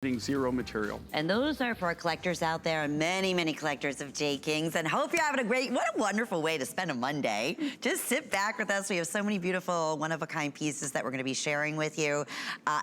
zero material. And those are for our collectors out there, and many, many collectors of J. Kings. And hope you're having a great, what a wonderful way to spend a Monday. Just sit back with us. We have so many beautiful one-of-a-kind pieces that we're gonna be sharing with you.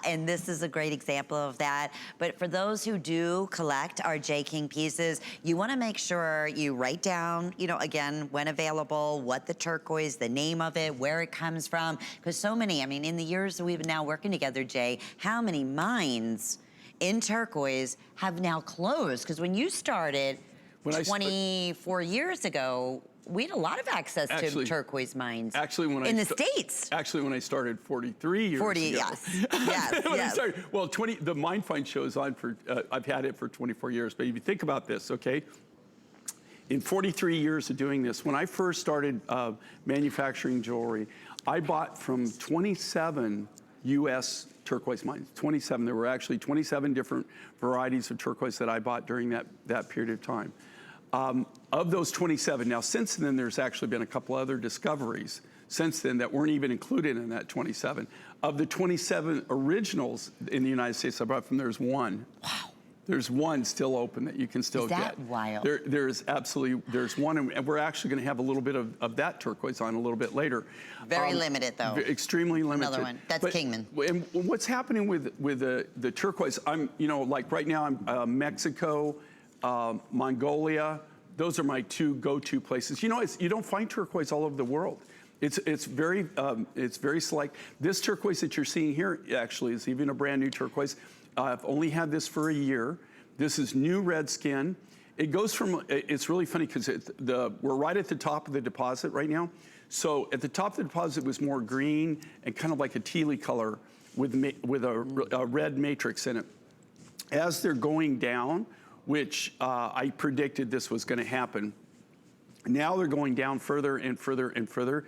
And this is a great example of that. But for those who do collect our J. King pieces, you wanna make sure you write down, you know, again, when available, what the turquoise, the name of it, where it comes from. Because so many, I mean, in the years that we've been now working together, Jay, how many mines in turquoise have now closed? Because when you started 24 years ago, we had a lot of access to turquoise mines. Actually, when in the States. Actually, when I started 43 years ago. Yes, yes, when yes. I started, well, the Mine Find show is on for, I've had it for 24 years, but if you think about this, okay? In 43 years of doing this, when I first started manufacturing jewelry, I bought from 27 U.S. turquoise mines, 27. There were actually 27 different varieties of turquoise that I bought during that period of time. Of those 27, now since then there's actually been a couple other discoveries since then that weren't even included in that 27. Of the 27 originals in the United States I brought from, there's one. Wow. There's one still open that you can still get. Is that wild? There's absolutely, there's one, and we're actually gonna have a little bit of that turquoise on a little bit later. Very limited though. Extremely limited. Another one, that's Kingman. And what's happening with the turquoise, you know, like right now I'm Mexico, Mongolia, those are my two go-to places. You know, you don't find turquoise all over the world. It's very select. This turquoise that you're seeing here actually is even a brand new turquoise. I've only had this for a year. This is new red skin. It goes from, it's really funny because we're right at the top of the deposit right now. So at the top of the deposit was more green and kind of like a tealy color with a red matrix in it. As they're going down, which I predicted this was gonna happen, now they're going down further and further and further,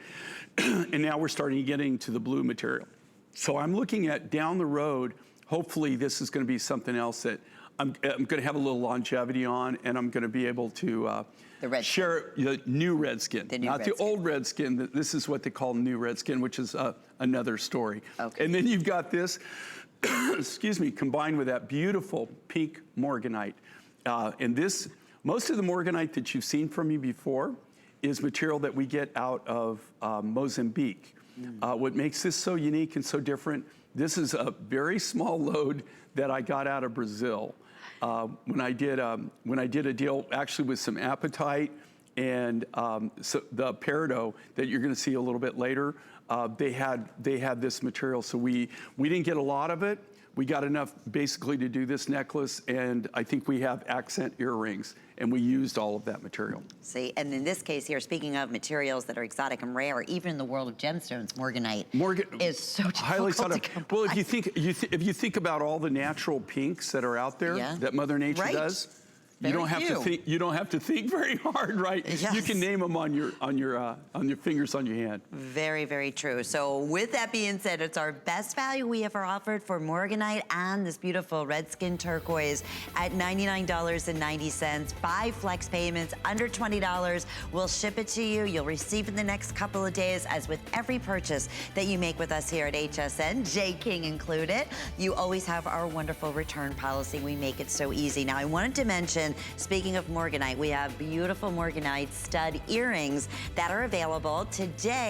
and now we're starting to get into the blue material. So I'm looking at down the road, hopefully this is gonna be something else that I'm gonna have a little longevity on, and I'm gonna be able to share the new red skin. Not the old red skin, this is what they call new red skin, which is another story. Okay. And then you've got this, excuse me, combined with that beautiful pink morganite. And this, most of the morganite that you've seen from me before is material that we get out of Mozambique. What makes this so unique and so different, this is a very small load that I got out of Brazil. When I did a deal actually with some apatite and so the peridot that you're gonna see a little bit later, they had this material. So we didn't get a lot of it. We got enough basically to do this necklace, and I think we have accent earrings, and we used all of that material. See, and in this case here, speaking of materials that are exotic and rare, even in the world of gemstones, morganite is so difficult to come by. Well, if you think about all the natural pinks that are out there that Mother Nature does, you don't have to think very hard, right? Yes. You can name them on your fingers on your hand. Very, very true. So with that being said, it's our best value we ever offered for morganite and this beautiful red skin turquoise at $99.90. 5 flex payments under $20. We'll ship it to you. You'll receive it in the next couple of days, as with every purchase that you make with us here at HSN, J. King included. You always have our wonderful return policy. We make it so easy. Now, I wanted to mention, speaking of morganite, we have beautiful morganite stud earrings that are available today.